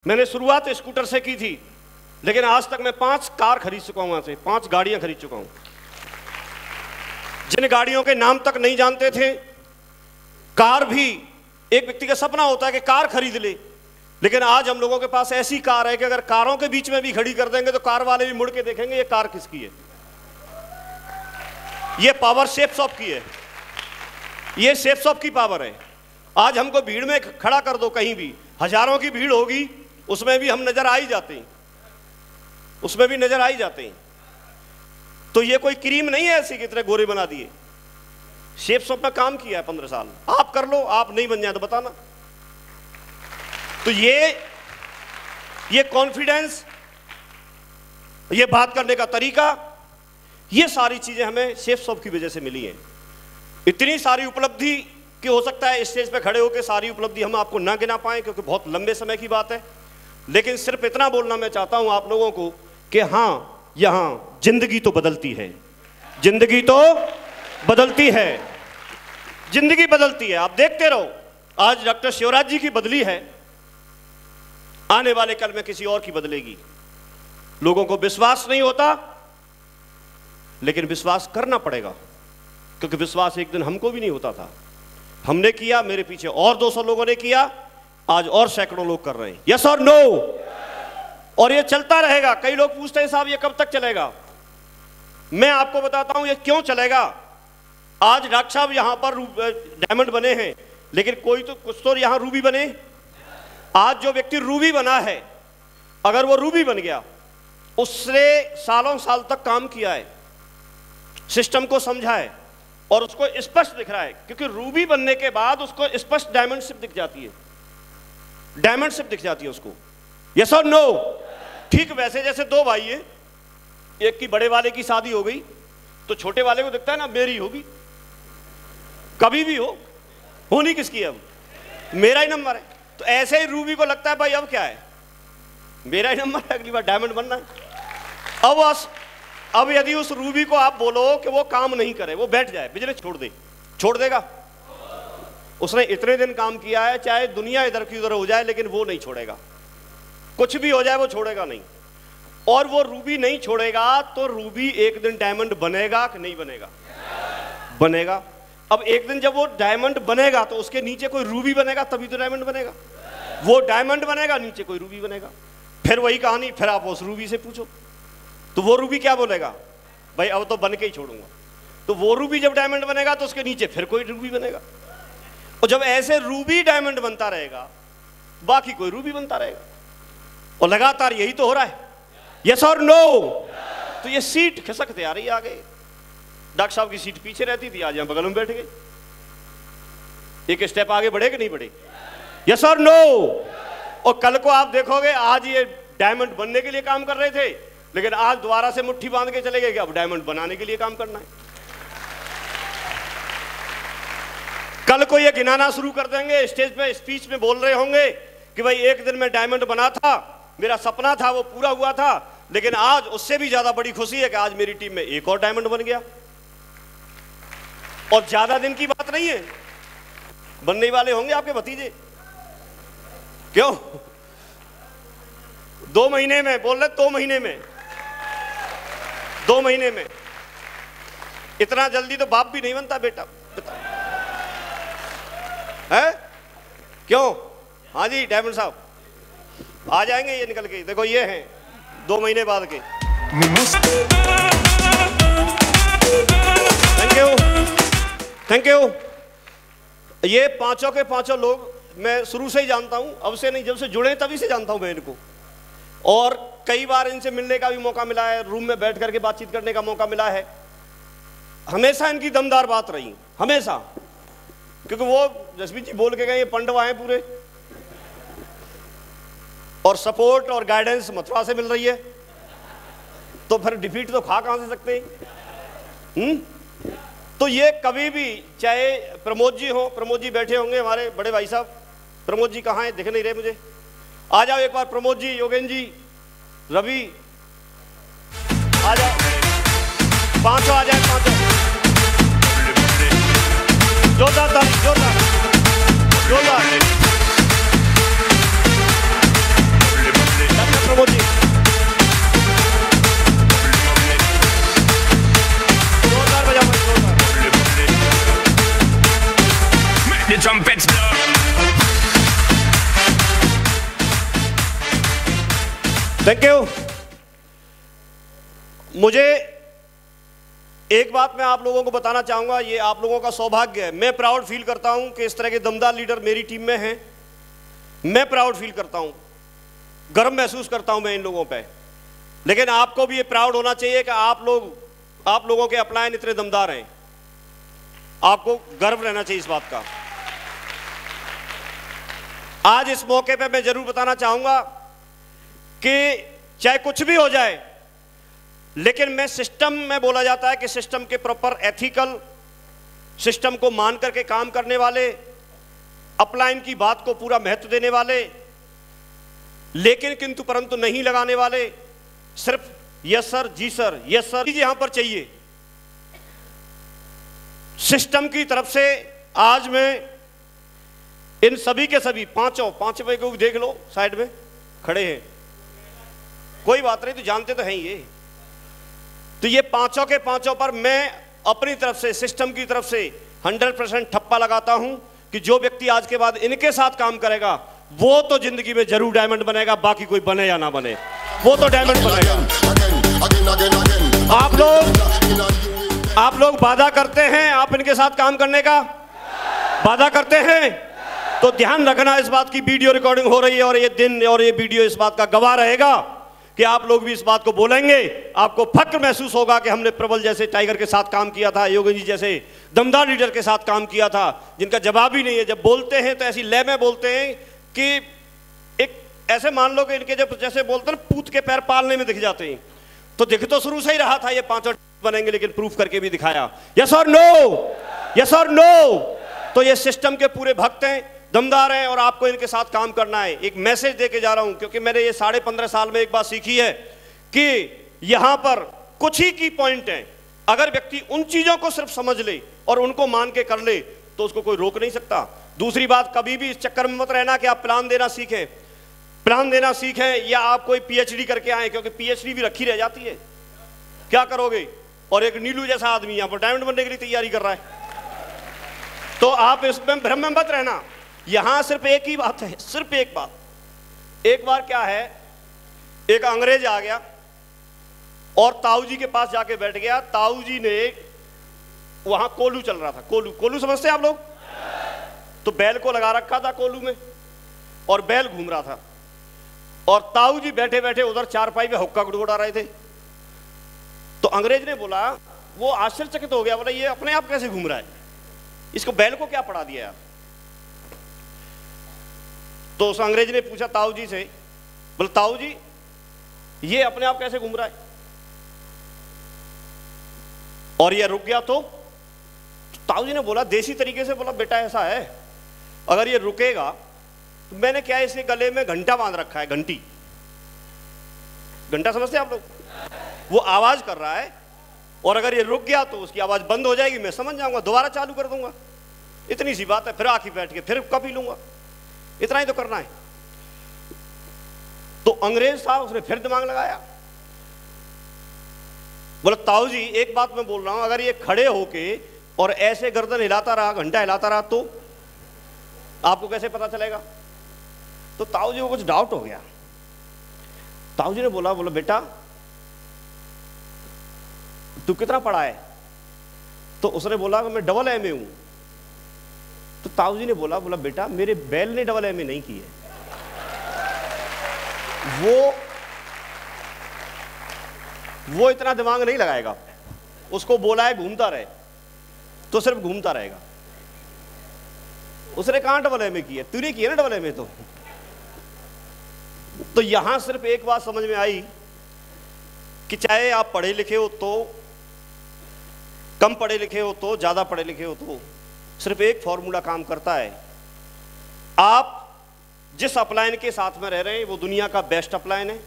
मैंने शुरुआत स्कूटर से की थी, लेकिन आज तक मैं 5 कार खरीद चुका हूं, वहां से 5 गाड़ियां खरीद चुका हूं। जिन गाड़ियों के नाम तक नहीं जानते थे। कार भी एक व्यक्ति का सपना होता है कि कार खरीद ले, लेकिन आज हम लोगों के पास ऐसी कार है कि अगर कारों के बीच में भी खड़ी कर देंगे तो कार वाले भी मुड़ के देखेंगे ये कार किसकी है। ये पावर शेप शॉप की है, ये शेप शॉप की पावर है। आज हमको भीड़ में खड़ा कर दो, कहीं भी हजारों की भीड़ होगी, उसमें भी हम नजर आ ही जाते हैं, उसमें भी नजर आ ही जाते हैं। तो ये कोई क्रीम नहीं है ऐसी कि इतने गोरे बना दिए। शेप शॉप में काम किया है 15 साल। आप कर लो, आप नहीं बन जाए तो बताना। तो ये कॉन्फिडेंस, ये बात करने का तरीका, ये सारी चीजें हमें शेप शॉप की वजह से मिली हैं। इतनी सारी उपलब्धि कि हो सकता है स्टेज पे खड़े होकर सारी उपलब्धि हम आपको ना गिना पाए, क्योंकि बहुत लंबे समय की बात है। लेकिन सिर्फ इतना बोलना मैं चाहता हूं आप लोगों को कि हां, यहां जिंदगी तो बदलती है, जिंदगी तो बदलती है, जिंदगी बदलती है। आप देखते रहो, आज डॉक्टर शिवराज जी की बदली है, आने वाले कल में किसी और की बदलेगी। लोगों को विश्वास नहीं होता, लेकिन विश्वास करना पड़ेगा, क्योंकि विश्वास एक दिन हमको भी नहीं होता था। हमने किया, मेरे पीछे और 200 लोगों ने किया, आज और सैकड़ों लोग कर रहे हैं। यस और नो? और ये चलता रहेगा। कई लोग पूछते हैं साहब ये कब तक चलेगा? मैं आपको बताता हूं ये क्यों चलेगा। आज डॉक्टर साहब यहां पर डायमंड बने हैं, लेकिन कोई तो कुछ तो यहां रूबी बने। आज जो व्यक्ति रूबी बना है, अगर वो रूबी बन गया, उसने सालों साल तक काम किया है, सिस्टम को समझा है और उसको स्पष्ट दिख रहा है, क्योंकि रूबी बनने के बाद उसको स्पष्ट डायमंड शिप दिख जाती है, डायमंड शिप दिख जाती है उसको। यस और नो? ठीक वैसे जैसे 2 भाई है, एक की बड़े वाले की शादी हो गई तो छोटे वाले को दिखता है ना मेरी होगी, कभी भी होनी किसकी है, अब मेरा ही नंबर है। तो ऐसे ही रूबी को लगता है भाई अब क्या है, मेरा ही नंबर है, अगली बार डायमंड बनना है। अब यदि उस रूबी को आप बोलो कि वो काम नहीं करे, वो बैठ जाए, बिजनेस छोड़ देगा। उसने इतने दिन काम किया है, चाहे दुनिया इधर की उधर हो जाए, लेकिन वो नहीं छोड़ेगा। कुछ भी हो जाए वो छोड़ेगा नहीं। और वो रूबी नहीं छोड़ेगा तो रूबी एक दिन डायमंड बनेगा कि नहीं बनेगा? बनेगा। अब एक दिन जब वो डायमंड बनेगा तो उसके नीचे कोई रूबी बनेगा, तभी तो डायमंड बनेगा। वो डायमंड बनेगा, नीचे कोई रूबी बनेगा, फिर वही कहानी। फिर आप उस रूबी से पूछो तो वो रूबी क्या बोलेगा, भाई अब तो बन के ही छोड़ूंगा। तो वो रूबी जब डायमंड बनेगा तो उसके नीचे फिर कोई रूबी बनेगा, और जब ऐसे रूबी डायमंड बनता रहेगा, बाकी कोई रूबी बनता रहेगा, और लगातार यही तो हो रहा है। यस और नो? तो ये सीट खिसकते आ रही है आगे। डॉक्टर साहब की सीट पीछे रहती थी, आज यहां बगल में बैठ गए। एक स्टेप आगे बढ़े कि नहीं बढ़े? यस और नो? और कल को आप देखोगे, आज ये डायमंड बनने के लिए काम कर रहे थे, लेकिन आज दोबारा से मुट्ठी बांध के चले गए कि अब डायमंड बनाने के लिए काम करना है। कल को ये गिनाना शुरू कर देंगे, स्टेज पे स्पीच में बोल रहे होंगे कि भाई एक दिन मैं डायमंड बना था, मेरा सपना था वो पूरा हुआ था, लेकिन आज उससे भी ज्यादा बड़ी खुशी है कि आज मेरी टीम में एक और डायमंड बन गया। और ज्यादा दिन की बात नहीं है, बनने वाले होंगे आपके भतीजे। क्यों? 2 महीने में बोल रहे, 2 महीने में, 2 महीने में। इतना जल्दी तो बाप भी नहीं बनता बेटा है। क्यों? हाँ जी डायमंड साहब आ जाएंगे ये निकल के। देखो ये हैं 2 महीने बाद के। Thank you, thank you. ये पांचों के पांचों लोग मैं शुरू से ही जानता हूं, अब से नहीं, जब से जुड़े तभी से जानता हूं मैं इनको। और कई बार इनसे मिलने का भी मौका मिला है, रूम में बैठ करके बातचीत करने का मौका मिला है। हमेशा इनकी दमदार बात रही, हमेशा, क्योंकि वो जसवीर जी बोल के गए ये पंडवा हैं पूरे, और सपोर्ट और गाइडेंस मथुरा से मिल रही है, तो फिर डिफीट तो खा कहां से सकते हैं? तो ये कभी भी, चाहे प्रमोद जी हो, प्रमोद जी बैठे होंगे हमारे बड़े भाई साहब, प्रमोद जी कहाँ हैं, दिख नहीं रहे मुझे, आ जाओ एक बार। प्रमोद जी, योगेन जी, रवि, आ जाओ, 5 आ जाए, 5 जोरदार ताली, जोरदार जोरदार। Thank you. मुझे एक बात मैं आप लोगों को बताना चाहूंगा, ये आप लोगों का सौभाग्य है। मैं प्राउड फील करता हूं कि इस तरह के दमदार लीडर मेरी टीम में हैं। मैं प्राउड फील करता हूं, गर्व महसूस करता हूं मैं इन लोगों पे। लेकिन आपको भी ये प्राउड होना चाहिए कि आप लोगों के अपलायन इतने दमदार हैं। आपको गर्व रहना चाहिए इस बात का। आज इस मौके पे मैं जरूर बताना चाहूंगा कि चाहे कुछ भी हो जाए, लेकिन मैं सिस्टम में बोला जाता है कि सिस्टम के प्रॉपर एथिकल, सिस्टम को मान करके काम करने वाले, अपलाइन की बात को पूरा महत्व देने वाले, लेकिन किंतु परंतु नहीं लगाने वाले, सिर्फ यस सर, जी सर, यस सर यहां पर चाहिए। सिस्टम की तरफ से आज मैं इन सभी के सभी पांचों को देख लो, साइड में खड़े हैं, कोई बात नहीं, तो जानते तो हैं ये। तो ये पांचों के पांचों पर मैं अपनी तरफ से, सिस्टम की तरफ से 100% ठप्पा लगाता हूं कि जो व्यक्ति आज के बाद इनके साथ काम करेगा वो तो जिंदगी में जरूर डायमंड बनेगा, बाकी कोई बने या ना बने, वो तो डायमंड बनेगा। आप लोग वादा करते हैं आप इनके साथ काम करने का, वादा करते हैं, तो ध्यान रखना इस बात की वीडियो रिकॉर्डिंग हो रही है और ये दिन और ये वीडियो इस बात का गवाह रहेगा कि आप लोग भी इस बात को बोलेंगे। आपको फक्र महसूस होगा कि हमने प्रबल जैसे टाइगर के साथ काम किया था, योगी जी जैसे दमदार लीडर के साथ काम किया था, जिनका जवाब ही नहीं है। जब बोलते हैं तो ऐसी लय में बोलते हैं कि एक ऐसे मान लो कि इनके जब जैसे बोलते हैं पूत के पैर पालने में दिख जाते हैं। तो दिख तो शुरू से ही रहा था ये पांचों बनेंगे, लेकिन प्रूफ करके भी दिखाया। यस और नो, यस और नो। तो ये सिस्टम के पूरे भक्त हैं, दमदार हैं और आपको इनके साथ काम करना है। एक मैसेज देके जा रहा हूं, क्योंकि मैंने ये 15.5 साल में एक बात सीखी है कि यहां पर कुछ ही की पॉइंट है। अगर व्यक्ति उन चीजों को सिर्फ समझ ले और उनको मान के कर ले तो उसको कोई रोक नहीं सकता। दूसरी बात, कभी भी इस चक्कर में मत रहना कि आप प्लान देना सीखें, प्लान देना सीखें या आप कोई पीएचडी करके आए, क्योंकि पीएचडी भी रखी रह जाती है। क्या करोगे? और एक नीलू जैसा आदमी यहां पर डायमंड बनने के लिए तैयारी कर रहा है, तो आप इसमें भ्रम में मत रहना। यहां सिर्फ एक ही बात है, सिर्फ एक बात। एक बार क्या है, एक अंग्रेज आ गया और ताऊ जी के पास जाके बैठ गया। ताऊ जी ने वहां कोलू चल रहा था, कोलू समझते हैं आप लोग? तो बैल को लगा रखा था कोलू में और बैल घूम रहा था और ताऊ जी बैठे बैठे उधर चारपाई पे हुक्का गुड़गुड़ा रहे थे। तो अंग्रेज ने बोला, वो आश्चर्यचकित हो गया, बोला ये अपने आप कैसे घूम रहा है, इसको बैल को क्या पढ़ा दिया यार। तो उस अंग्रेज ने पूछा ताऊ जी से, बोला ताऊ जी ये अपने आप कैसे घूम रहा है, और ये रुक गया तो ताऊ जी ने बोला देसी तरीके से, बोला बेटा ऐसा है, अगर ये रुकेगा तो मैंने क्या इसके गले में घंटा बांध रखा है, घंटा समझते हैं आप लोग? वो आवाज कर रहा है और अगर ये रुक गया तो उसकी आवाज बंद हो जाएगी, मैं समझ जाऊंगा, दोबारा चालू कर दूंगा। इतनी सी बात है, फिर आके बैठ के फिर कॉपी लूंगा, इतना ही तो करना है। तो अंग्रेज था, उसने फिर दिमाग लगाया, बोला ताऊ जी एक बात मैं बोल रहा हूं, अगर ये खड़े होके और ऐसे गर्दन हिलाता रहा, घंटा हिलाता रहा, तो आपको कैसे पता चलेगा? तो ताऊ जी को कुछ डाउट हो गया। ताऊ जी ने बोला बेटा तू कितना पढ़ा है? तो उसने बोला कि मैं AA हूं। तो ताऊ जी ने बोला बेटा मेरे बैल ने AA नहीं की है, वो इतना दिमाग नहीं लगाएगा, उसको बोला है घूमता रहे तो सिर्फ घूमता रहेगा। उसने कहां AA की है, तूने की है ना AA में। तो यहां सिर्फ एक बात समझ में आई कि चाहे आप पढ़े लिखे हो तो, कम पढ़े लिखे हो तो, ज्यादा पढ़े लिखे हो तो, सिर्फ एक फॉर्मूला काम करता है। आप जिस अपलाइन के साथ में रह रहे हैं वो दुनिया का बेस्ट अपलाइन है,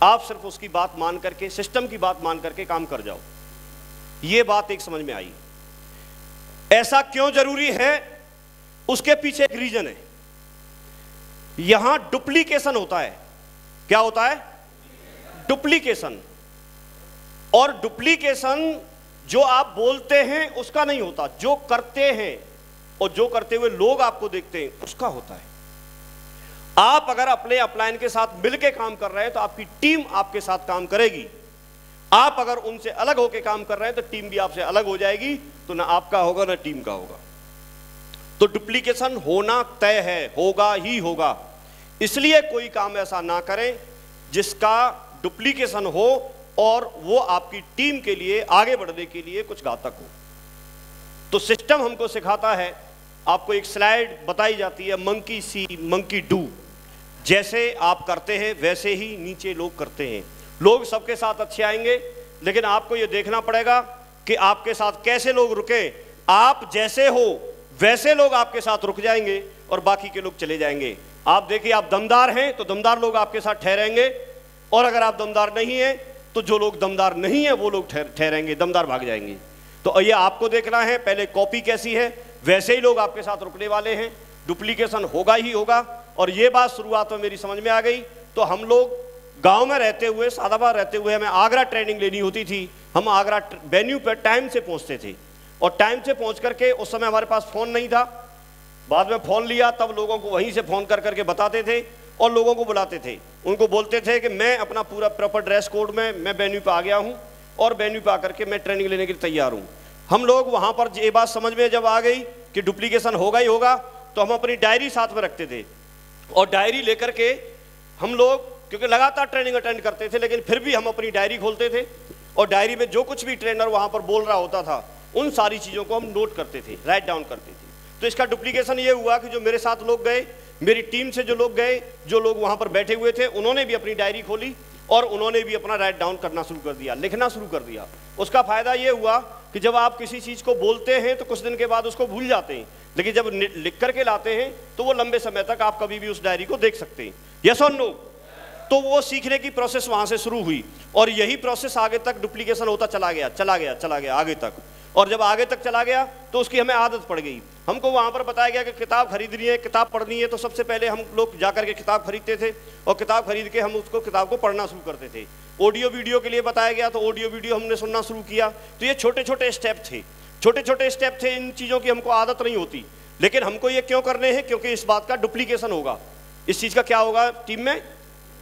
आप सिर्फ उसकी बात मान करके, सिस्टम की बात मान करके काम कर जाओ। ये बात एक समझ में आई। ऐसा क्यों जरूरी है, उसके पीछे एक रीजन है। यहां डुप्लीकेशन होता है। क्या होता है? डुप्लीकेशन। और डुप्लीकेशन जो आप बोलते हैं उसका नहीं होता, जो करते हैं और जो करते हुए लोग आपको देखते हैं उसका होता है। आप अगर अपने अपलाइन के साथ मिलकर काम कर रहे हैं तो आपकी टीम आपके साथ काम करेगी। आप अगर उनसे अलग होकर काम कर रहे हैं तो टीम भी आपसे अलग हो जाएगी, तो ना आपका होगा ना टीम का होगा। तो डुप्लीकेशन होना तय है, होगा ही होगा। इसलिए कोई काम ऐसा ना करें जिसका डुप्लीकेशन हो और वो आपकी टीम के लिए आगे बढ़ने के लिए कुछ घातक हो। तो सिस्टम हमको सिखाता है, आपको एक स्लाइड बताई जाती है, मंकी सी मंकी डू। जैसे आप करते हैं वैसे ही नीचे लोग करते हैं। लोग सबके साथ अच्छे आएंगे, लेकिन आपको यह देखना पड़ेगा कि आपके साथ कैसे लोग रुके। आप जैसे हो वैसे लोग आपके साथ रुक जाएंगे और बाकी के लोग चले जाएंगे। आप देखिए, आप दमदार हैं तो दमदार लोग आपके साथ ठहरेंगे, और अगर आप दमदार नहीं हैं तो जो लोग दमदार नहीं है वो लोग ठहरेंगे, दमदार भाग जाएंगे। तो ये आपको देखना है, पहले कॉपी कैसी है वैसे ही लोग आपके साथ रुकने वाले हैं। डुप्लीकेशन होगा ही होगा। और ये बात शुरुआत में मेरी समझ में आ गई। तो हम लोग गांव में रहते हुए, सादाबाद रहते हुए, हमें आगरा ट्रेनिंग लेनी होती थी। हम आगरा वेन्यू पर टाइम से पहुंचते थे, और टाइम से पहुंच करके, उस समय हमारे पास फ़ोन नहीं था, बाद में फ़ोन लिया, तब लोगों को वहीं से फ़ोन कर करके बताते थे और लोगों को बुलाते थे। उनको बोलते थे कि मैं अपना पूरा प्रॉपर ड्रेस कोड में मैं वेन्यू पे आ गया हूँ और वेन्यू पे आकर के मैं ट्रेनिंग लेने के लिए तैयार हूँ। हम लोग वहाँ पर ये बात समझ में जब आ गई कि डुप्लीकेशन होगा ही होगा, तो हम अपनी डायरी साथ में रखते थे, और डायरी लेकर के हम लोग, क्योंकि लगातार ट्रेनिंग अटेंड करते थे, लेकिन फिर भी हम अपनी डायरी खोलते थे और डायरी में जो कुछ भी ट्रेनर वहाँ पर बोल रहा होता था उन सारी चीज़ों को हम नोट करते थे, राइट डाउन करते थे। तो इसका डुप्लीकेशन ये हुआ कि जो मेरे साथ लोग गए, मेरी टीम से जो लोग गए, जो लोग वहाँ पर बैठे हुए थे, उन्होंने भी अपनी डायरी खोली और उन्होंने भी अपना राइट डाउन करना शुरू कर दिया, लिखना शुरू कर दिया। उसका फ़ायदा ये हुआ कि जब आप किसी चीज़ को बोलते हैं तो कुछ दिन के बाद उसको भूल जाते हैं, लेकिन जब लिख करके लाते हैं तो वो लंबे समय तक आप कभी भी उस डायरी को देख सकते हैं। यस और नो? तो वो सीखने की प्रोसेस वहाँ से शुरू हुई, और यही प्रोसेस आगे तक डुप्लीकेशन होता चला गया आगे तक। और जब आगे तक चला गया तो उसकी हमें आदत पड़ गई। हमको वहाँ पर बताया गया कि किताब खरीदनी है, किताब पढ़नी है, तो सबसे पहले हम लोग जाकर के किताब खरीदते थे और किताब खरीद के हम उसको किताब को पढ़ना शुरू करते थे। ऑडियो वीडियो के लिए बताया गया तो ऑडियो वीडियो हमने सुनना शुरू किया। तो ये छोटे छोटे स्टेप थे, छोटे छोटे स्टेप थे। इन चीज़ों की हमको आदत नहीं होती, लेकिन हमको ये क्यों करने हैं? क्योंकि इस बात का डुप्लीकेशन होगा। इस चीज़ का क्या होगा? टीम में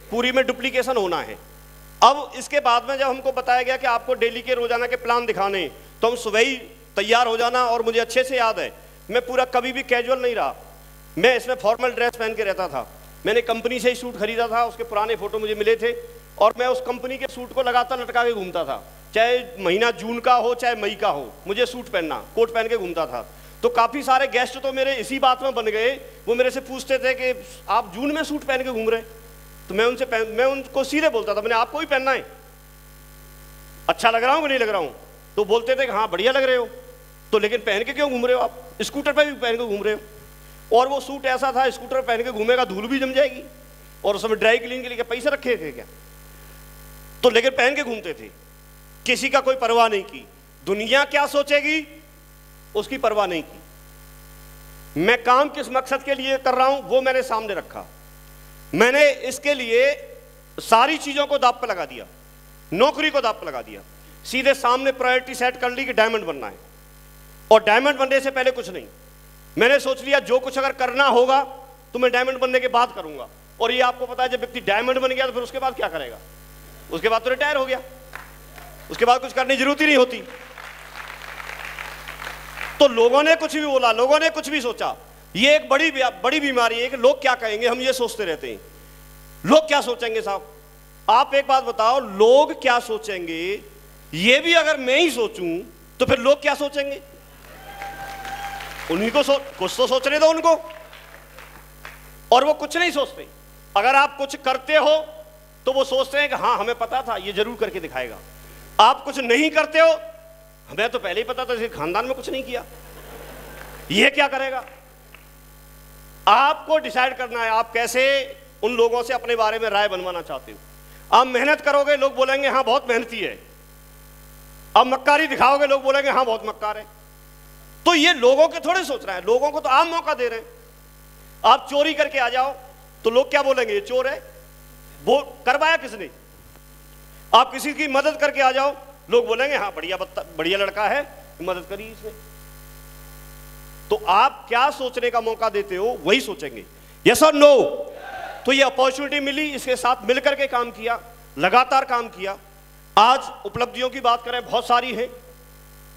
पूरी में डुप्लीकेशन होना है। अब इसके बाद में जब हमको बताया गया कि आपको डेली के रोजाना के प्लान दिखाने, तो हम सुबह ही तैयार हो जाना। और मुझे अच्छे से याद है, मैं पूरा कभी भी कैजुअल नहीं रहा, मैं इसमें फॉर्मल ड्रेस पहन के रहता था। मैंने कंपनी से ही सूट खरीदा था, उसके पुराने फोटो मुझे मिले थे, और मैं उस कंपनी के सूट को लगातार लटका के घूमता था। चाहे महीना जून का हो चाहे मई का हो, मुझे सूट पहनना, कोट पहन के घूमता था। तो काफ़ी सारे गेस्ट तो मेरे इसी बात में बन गए, वो मेरे से पूछते थे कि आप जून में सूट पहन के घूम रहे? तो मैं उनको सीधे बोलता था, मैंने आपको ही पहनना है, अच्छा लग रहा हूँ कि नहीं लग रहा हूँ? तो बोलते थे कि हाँ बढ़िया लग रहे हो। तो लेकिन पहन के क्यों घूम रहे हो? आप स्कूटर पे भी पहन के घूम रहे हो। और वो सूट ऐसा था, स्कूटर पहन के घूमेगा धूल भी जम जाएगी, और उसमें ड्राई क्लीन के लिए पैसे रखे थे क्या? तो लेकिन पहन के घूमते थे, किसी का कोई परवाह नहीं की। दुनिया क्या सोचेगी उसकी परवाह नहीं की। मैं काम किस मकसद के लिए कर रहा हूं वो मैंने सामने रखा। मैंने इसके लिए सारी चीजों को दांव पे लगा दिया, नौकरी को दांव पे लगा दिया। सीधे सामने प्रायोरिटी सेट कर ली कि डायमंड बनना है, और डायमंड बनने से पहले कुछ नहीं। मैंने सोच लिया जो कुछ अगर करना होगा तो मैं डायमंड बनने के बाद करूंगा। और ये आपको पता है, जब व्यक्ति डायमंड बन गया तो फिर उसके बाद क्या करेगा? उसके बाद तो रिटायर हो गया, उसके बाद कुछ करने की जरूरत ही नहीं होती। तो लोगों ने कुछ भी बोला, लोगों ने कुछ भी सोचा, ये एक बड़ी बीमारी है कि लोग क्या कहेंगे, हम ये सोचते रहते हैं। लोग क्या सोचेंगे? साहब आप एक बात बताओ, लोग क्या सोचेंगे ये भी अगर मैं ही सोचूं तो फिर लोग क्या सोचेंगे? उन्हीं को कुछ तो सोचने दो उनको। और वो कुछ नहीं सोचते। अगर आप कुछ करते हो तो वो सोचते हैं कि हाँ हमें पता था, ये जरूर करके दिखाएगा। आप कुछ नहीं करते हो, हमें तो पहले ही पता था, इसके खानदान में कुछ नहीं किया, ये क्या करेगा? आपको डिसाइड करना है आप कैसे उन लोगों से अपने बारे में राय बनवाना चाहते हो। आप मेहनत करोगे, लोग बोलेंगे हाँ बहुत मेहनती है। आप मक्कारी दिखाओगे, लोग बोलेंगे हाँ बहुत मक्कार है। तो ये लोगों के थोड़े सोच रहे हैं, लोगों को तो आप मौका दे रहे हैं। आप चोरी करके आ जाओ तो लोग क्या बोलेंगे? ये चोर है, वो करवाया किसने? आप किसी की मदद करके आ जाओ, लोग बोलेंगे हाँ बढ़िया लड़का है, मदद करी इसने। तो आप क्या सोचने का मौका देते हो वही सोचेंगे। यस और नो? तो ये अपॉर्चुनिटी मिली, इसके साथ मिलकर के काम किया, लगातार काम किया। आज उपलब्धियों की बात करें, बहुत सारी है।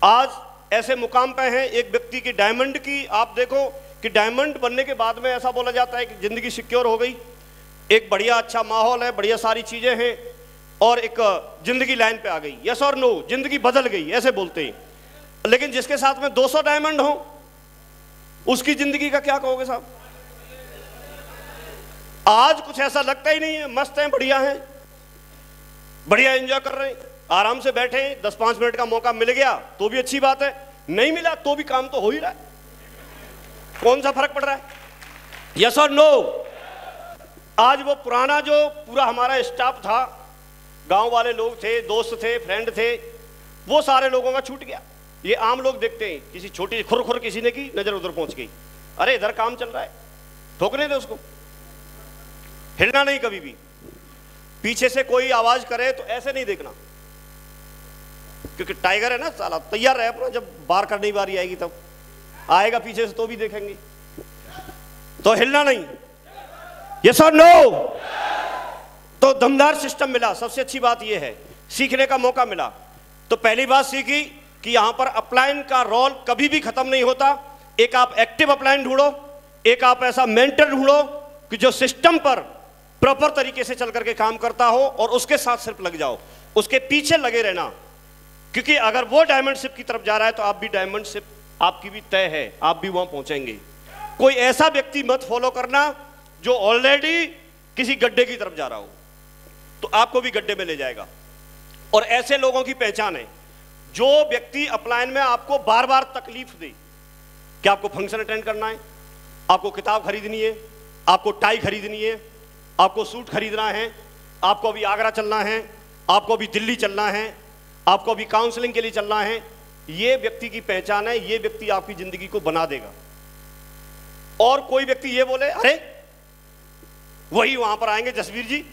आज ऐसे मुकाम पे हैं, एक व्यक्ति की डायमंड की, आप देखो कि डायमंड बनने के बाद में ऐसा बोला जाता है कि जिंदगी सिक्योर हो गई, एक बढ़िया अच्छा माहौल है, बढ़िया सारी चीजें हैं और एक जिंदगी लाइन पे आ गई। यस और नो, जिंदगी बदल गई, ऐसे बोलते हैं। लेकिन जिसके साथ में 200 डायमंड हो, उसकी जिंदगी का क्या कहोगे साहब? आज कुछ ऐसा लगता ही नहीं है, मस्त है, बढ़िया है, बढ़िया एंजॉय कर रहे हैं, आराम से बैठे, 10-5 मिनट का मौका मिल गया तो भी अच्छी बात है, नहीं मिला तो भी काम तो हो ही रहा है, कौन सा फर्क पड़ रहा है? यस और नो? आज वो पुराना जो पूरा हमारा स्टाफ था, गांव वाले लोग थे, दोस्त थे, फ्रेंड थे, वो सारे लोगों का छूट गया। ये आम लोग देखते हैं, किसी छोटी खुर किसी ने की, नजर उधर पहुंच गई, अरे इधर काम चल रहा है, ठोकने दे उसको, हिलना नहीं कभी भी। पीछे से कोई आवाज करे तो ऐसे नहीं देखना, क्योंकि टाइगर है ना साला, तैयार रहे अपना, जब बार करने की बारी आएगी तब आएगा पीछे से तो भी देखेंगे, तो हिलना नहीं। यस और नो? तो दमदार सिस्टम मिला। सबसे अच्छी बात यह है, सीखने का मौका मिला। तो पहली बात सीखी कि यहां पर अपलाइन का रोल कभी भी खत्म नहीं होता। एक आप एक्टिव अपलाइन ढूंढो, एक आप ऐसा मेंटर ढूंढो कि जो सिस्टम पर प्रॉपर तरीके से चल करके काम करता हो और उसके साथ सिर्फ लग जाओ, उसके पीछे लगे रहना, क्योंकि अगर वो डायमंड शिप की तरफ जा रहा है तो आप भी डायमंड शिप आपकी भी तय है, आप भी वहां पहुंचेंगे। कोई ऐसा व्यक्ति मत फॉलो करना जो ऑलरेडी किसी गड्ढे की तरफ जा रहा हो, तो आपको भी गड्ढे में ले जाएगा। और ऐसे लोगों की पहचान है जो व्यक्ति अपलाइन में आपको बार बार तकलीफ दे कि आपको फंक्शन अटेंड करना है, आपको किताब खरीदनी है, आपको टाई खरीदनी है, आपको सूट खरीदना है, आपको अभी आगरा चलना है, आपको अभी दिल्ली चलना है, आपको अभी काउंसलिंग के लिए चलना है। ये व्यक्ति की पहचान है, ये व्यक्ति आपकी जिंदगी को बना देगा। और कोई व्यक्ति ये बोले अरे वही वहां पर आएंगे जसवीर जी,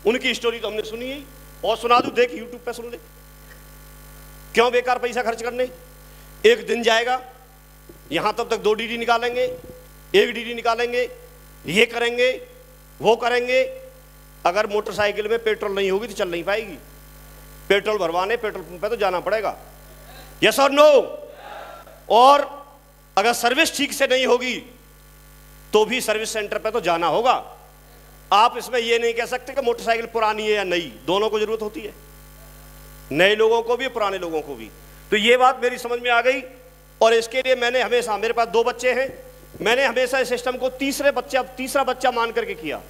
उनकी स्टोरी तो हमने सुनी है और सुना दूं, देख यूट्यूब पे सुन ले, क्यों बेकार पैसा खर्च करने। एक दिन जाएगा, यहां तब तक 2 DD निकालेंगे, 1 DD निकालेंगे, ये करेंगे वो करेंगे। अगर मोटरसाइकिल में पेट्रोल नहीं होगी तो चल नहीं पाएगी, पेट्रोल भरवाने पेट्रोल पंप पे तो जाना पड़ेगा। यस और नो? और अगर सर्विस ठीक से नहीं होगी तो भी सर्विस सेंटर पे तो जाना होगा। आप इसमें ये नहीं कह सकते कि मोटरसाइकिल पुरानी है या नई, दोनों को जरूरत होती है, नए लोगों को भी पुराने लोगों को भी। तो ये बात मेरी समझ में आ गई और इसके लिए मैंने हमेशा, मेरे पास 2 बच्चे हैं, मैंने हमेशा इस सिस्टम को तीसरा बच्चा मान करके किया,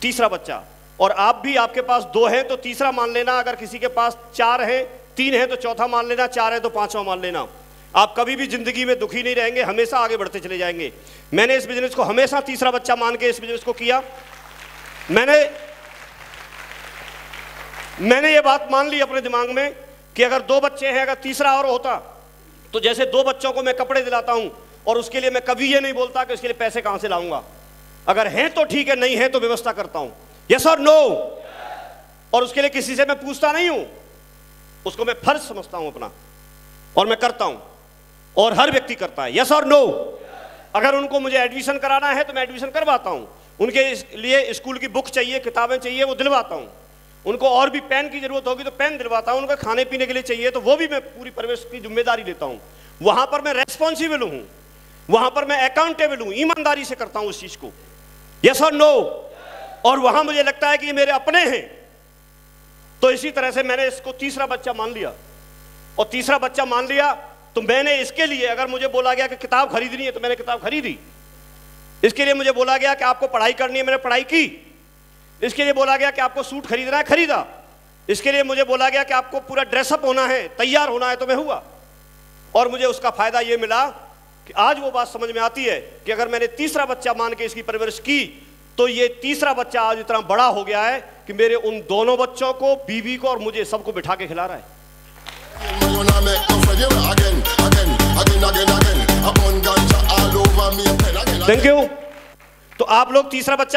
तीसरा बच्चा। और आप भी, आपके पास 2 हैं तो तीसरा मान लेना, अगर किसी के पास 4 हैं, 3 हैं तो चौथा मान लेना, 4 है तो 5वां मान लेना। आप कभी भी जिंदगी में दुखी नहीं रहेंगे, हमेशा आगे बढ़ते चले जाएंगे। मैंने इस बिजनेस को हमेशा तीसरा बच्चा मान के इस बिजनेस को किया। मैंने ये बात मान ली अपने दिमाग में कि अगर 2 बच्चे हैं, अगर तीसरा और होता तो जैसे 2 बच्चों को मैं कपड़े दिलाता हूं और उसके लिए मैं कभी ये नहीं बोलता कि उसके लिए पैसे कहां से लाऊंगा, अगर हैं तो ठीक है, नहीं है तो व्यवस्था करता हूं। यस और नो? और उसके लिए किसी से मैं पूछता नहीं हूं, उसको मैं फर्ज समझता हूं अपना और मैं करता हूं, और हर व्यक्ति करता है। यस और नो? अगर उनको मुझे एडमिशन कराना है तो मैं एडमिशन करवाता हूं, उनके लिए स्कूल की बुक चाहिए, किताबें चाहिए, वो दिलवाता हूं, उनको और भी पेन की जरूरत होगी तो पेन दिलवाता हूं, उनको खाने पीने के लिए चाहिए तो वो भी मैं पूरी परवरिश की जिम्मेदारी लेता हूं। वहां पर मैं रेस्पॉन्सिबल हूं, वहां पर मैं अकाउंटेबल हूं, ईमानदारी से करता हूं उस चीज को। यस और नो? और वहां मुझे लगता है कि ये मेरे अपने हैं, तो इसी तरह से मैंने इसको तीसरा बच्चा मान लिया। और तीसरा बच्चा मान लिया तो मैंने इसके लिए, अगर मुझे बोला गया कि किताब खरीदनी है तो मैंने किताब खरीदी, इसके लिए मुझे बोला गया कि आपको पढ़ाई करनी है, मैंने पढ़ाई की, इसके लिए बोला गया कि आपको सूट खरीदना है, खरीदा, इसके लिए मुझे बोला गया कि आपको पूरा ड्रेसअप होना है, तैयार होना है, तो मैं हुआ। और मुझे उसका फायदा ये मिला कि आज वो बात समझ में आती है कि अगर मैंने तीसरा बच्चा मान के इसकी परवरिश की तो ये तीसरा बच्चा आज इतना बड़ा हो गया है कि मेरे उन दोनों बच्चों को, बीवी को और मुझे सबको बिठा के खिला रहा है। Thank you. तो आप लोग तीसरा बच्चा